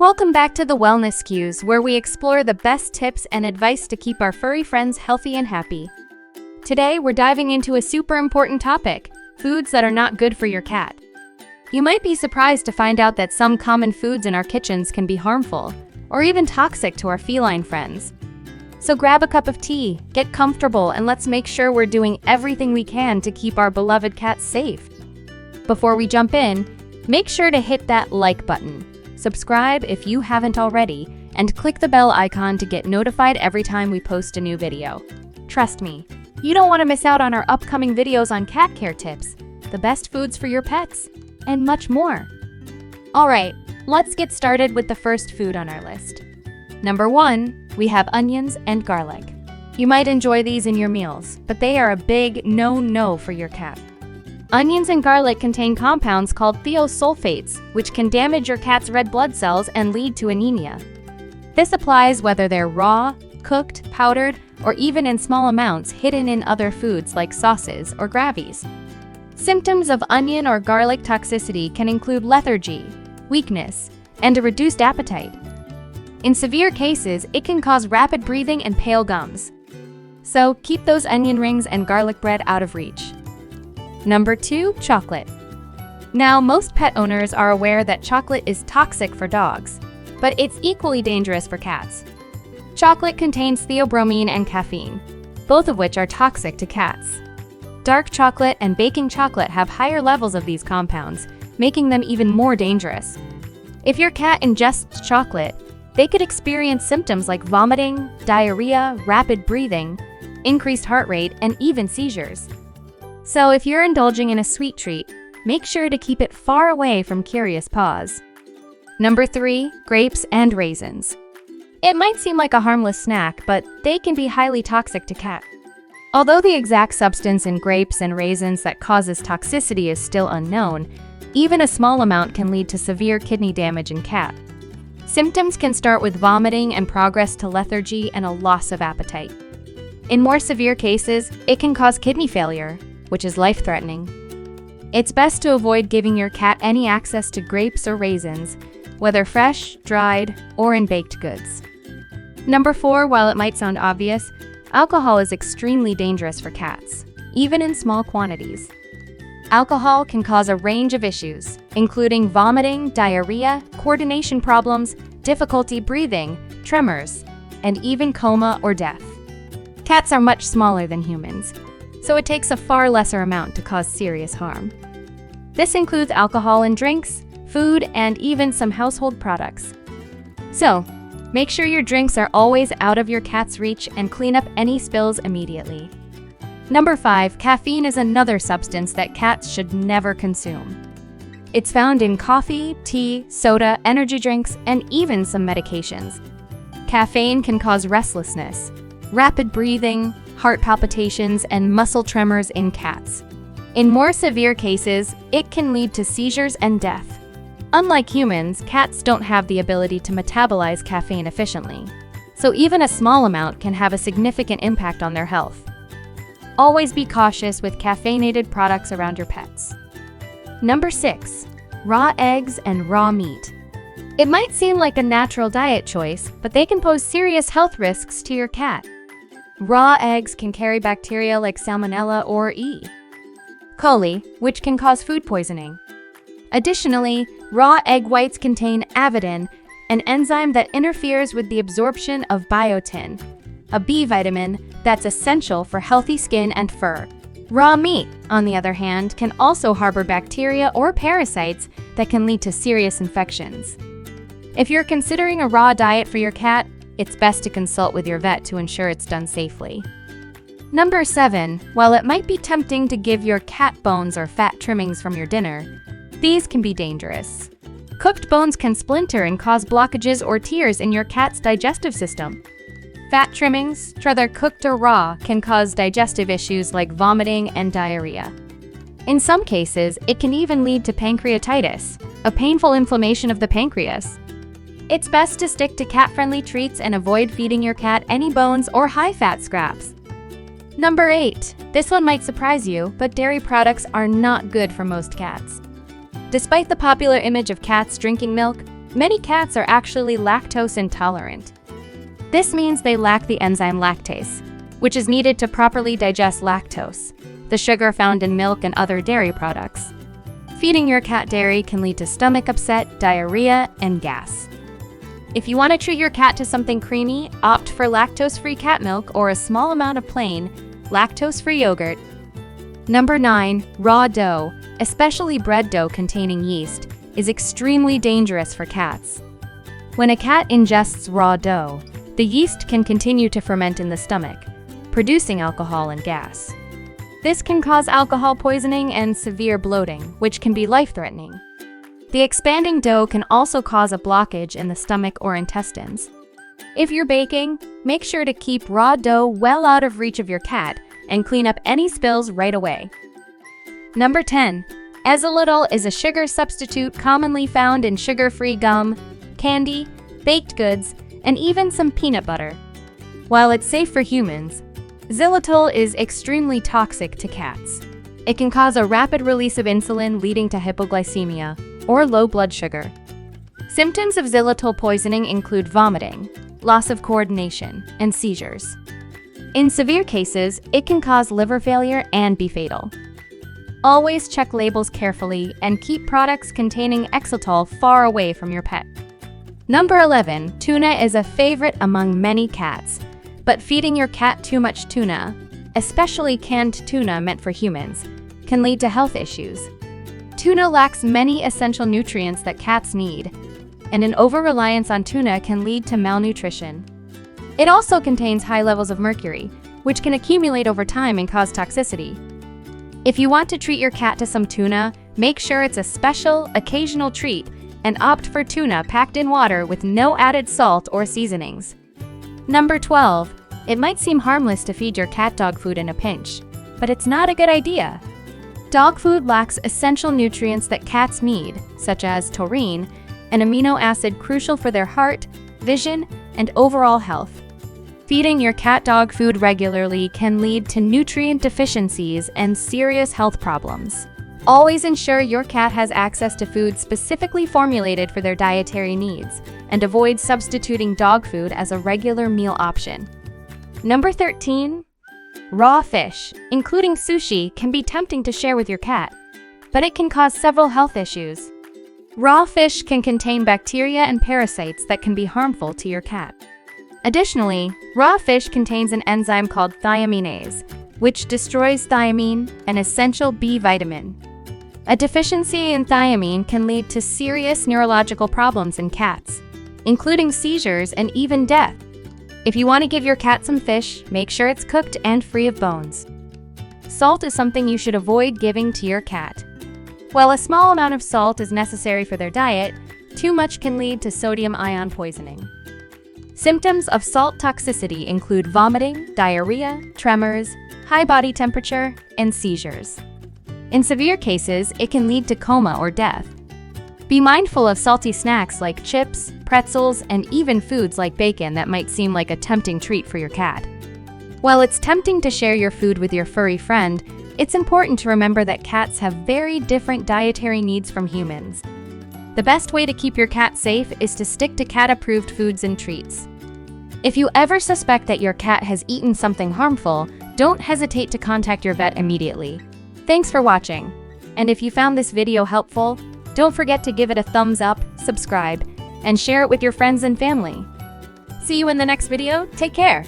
Welcome back to the Wellness Cues, where we explore the best tips and advice to keep our furry friends healthy and happy. Today, we're diving into a super important topic: foods that are not good for your cat. You might be surprised to find out that some common foods in our kitchens can be harmful, or even toxic to our feline friends. So grab a cup of tea, get comfortable, and let's make sure we're doing everything we can to keep our beloved cats safe. Before we jump in, make sure to hit that like button. Subscribe if you haven't already, and click the bell icon to get notified every time we post a new video. Trust me, you don't want to miss out on our upcoming videos on cat care tips, the best foods for your pets, and much more. Alright, let's get started with the first food on our list. Number 1, we have onions and garlic. You might enjoy these in your meals, but they are a big no for your cat. Onions and garlic contain compounds called thiosulfates, which can damage your cat's red blood cells and lead to anemia. This applies whether they're raw, cooked, powdered, or even in small amounts hidden in other foods like sauces or gravies. Symptoms of onion or garlic toxicity can include lethargy, weakness, and a reduced appetite. In severe cases, it can cause rapid breathing and pale gums. So keep those onion rings and garlic bread out of reach. Number 2, chocolate. Now, most pet owners are aware that chocolate is toxic for dogs, but it's equally dangerous for cats. Chocolate contains theobromine and caffeine, both of which are toxic to cats. Dark chocolate and baking chocolate have higher levels of these compounds, making them even more dangerous. If your cat ingests chocolate, they could experience symptoms like vomiting, diarrhea, rapid breathing, increased heart rate, and even seizures. So if you're indulging in a sweet treat, make sure to keep it far away from curious paws. Number 3, grapes and raisins. It might seem like a harmless snack, but they can be highly toxic to cats. Although the exact substance in grapes and raisins that causes toxicity is still unknown, even a small amount can lead to severe kidney damage in cats. Symptoms can start with vomiting and progress to lethargy and a loss of appetite. In more severe cases, it can cause kidney failure, which is life-threatening. It's best to avoid giving your cat any access to grapes or raisins, whether fresh, dried, or in baked goods. Number 4, while it might sound obvious, alcohol is extremely dangerous for cats, even in small quantities. Alcohol can cause a range of issues, including vomiting, diarrhea, coordination problems, difficulty breathing, tremors, and even coma or death. Cats are much smaller than humans, so it takes a far lesser amount to cause serious harm. This includes alcohol in drinks, food, and even some household products. So, make sure your drinks are always out of your cat's reach and clean up any spills immediately. Number 5, caffeine is another substance that cats should never consume. It's found in coffee, tea, soda, energy drinks, and even some medications. Caffeine can cause restlessness, rapid breathing, heart palpitations, and muscle tremors in cats. In more severe cases, it can lead to seizures and death. Unlike humans, cats don't have the ability to metabolize caffeine efficiently, so even a small amount can have a significant impact on their health. Always be cautious with caffeinated products around your pets. Number 6, raw eggs and raw meat. It might seem like a natural diet choice, but they can pose serious health risks to your cat. Raw eggs can carry bacteria like Salmonella or E. coli, which can cause food poisoning. Additionally, raw egg whites contain avidin, an enzyme that interferes with the absorption of biotin, a B vitamin that's essential for healthy skin and fur. Raw meat, on the other hand, can also harbor bacteria or parasites that can lead to serious infections. If you're considering a raw diet for your cat, it's best to consult with your vet to ensure it's done safely. Number 7, while it might be tempting to give your cat bones or fat trimmings from your dinner, these can be dangerous. Cooked bones can splinter and cause blockages or tears in your cat's digestive system. Fat trimmings, whether cooked or raw, can cause digestive issues like vomiting and diarrhea. In some cases, it can even lead to pancreatitis, a painful inflammation of the pancreas. It's best to stick to cat-friendly treats and avoid feeding your cat any bones or high-fat scraps. Number 8. This one might surprise you, but dairy products are not good for most cats. Despite the popular image of cats drinking milk, Many cats are actually lactose intolerant. This means they lack the enzyme lactase, which is needed to properly digest lactose, the sugar found in milk and other dairy products. Feeding your cat dairy can lead to stomach upset, diarrhea, and gas. If you want to treat your cat to something creamy, opt for lactose-free cat milk or a small amount of plain, lactose-free yogurt. Number 9. Raw dough, especially bread dough containing yeast, is extremely dangerous for cats. When a cat ingests raw dough, the yeast can continue to ferment in the stomach, producing alcohol and gas. This can cause alcohol poisoning and severe bloating, which can be life-threatening. The expanding dough can also cause a blockage in the stomach or intestines. If you're baking, make sure to keep raw dough well out of reach of your cat and clean up any spills right away. Number 10. Xylitol is a sugar substitute commonly found in sugar-free gum, candy, baked goods, and even some peanut butter. While it's safe for humans, xylitol is extremely toxic to cats. It can cause a rapid release of insulin leading to hypoglycemia or low blood sugar. Symptoms of xylitol poisoning include vomiting, loss of coordination, and seizures. In severe cases, it can cause liver failure and be fatal. Always check labels carefully and keep products containing xylitol far away from your pet. Number 11. Tuna is a favorite among many cats, but feeding your cat too much tuna, especially canned tuna meant for humans, can lead to health issues. Tuna lacks many essential nutrients that cats need, and an over-reliance on tuna can lead to malnutrition. It also contains high levels of mercury, which can accumulate over time and cause toxicity. If you want to treat your cat to some tuna, make sure it's a special, occasional treat and opt for tuna packed in water with no added salt or seasonings. Number 12. It might seem harmless to feed your cat dog food in a pinch, but it's not a good idea. Dog food lacks essential nutrients that cats need, such as taurine, an amino acid crucial for their heart, vision, and overall health. Feeding your cat dog food regularly can lead to nutrient deficiencies and serious health problems. Always ensure your cat has access to food specifically formulated for their dietary needs, and avoid substituting dog food as a regular meal option. Number 13. Raw fish, including sushi, can be tempting to share with your cat, but it can cause several health issues. Raw fish can contain bacteria and parasites that can be harmful to your cat. Additionally, raw fish contains an enzyme called thiaminase, which destroys thiamine, an essential B vitamin. A deficiency in thiamine can lead to serious neurological problems in cats, including seizures and even death. If you want to give your cat some fish, make sure it's cooked and free of bones. Salt is something you should avoid giving to your cat. While a small amount of salt is necessary for their diet, too much can lead to sodium ion poisoning. Symptoms of salt toxicity include vomiting, diarrhea, tremors, high body temperature, and seizures. In severe cases, it can lead to coma or death. Be mindful of salty snacks like chips, pretzels, and even foods like bacon that might seem like a tempting treat for your cat. While it's tempting to share your food with your furry friend, it's important to remember that cats have very different dietary needs from humans. The best way to keep your cat safe is to stick to cat-approved foods and treats. If you ever suspect that your cat has eaten something harmful, don't hesitate to contact your vet immediately. Thanks for watching. And if you found this video helpful, don't forget to give it a thumbs up, subscribe, and share it with your friends and family. See you in the next video. Take care.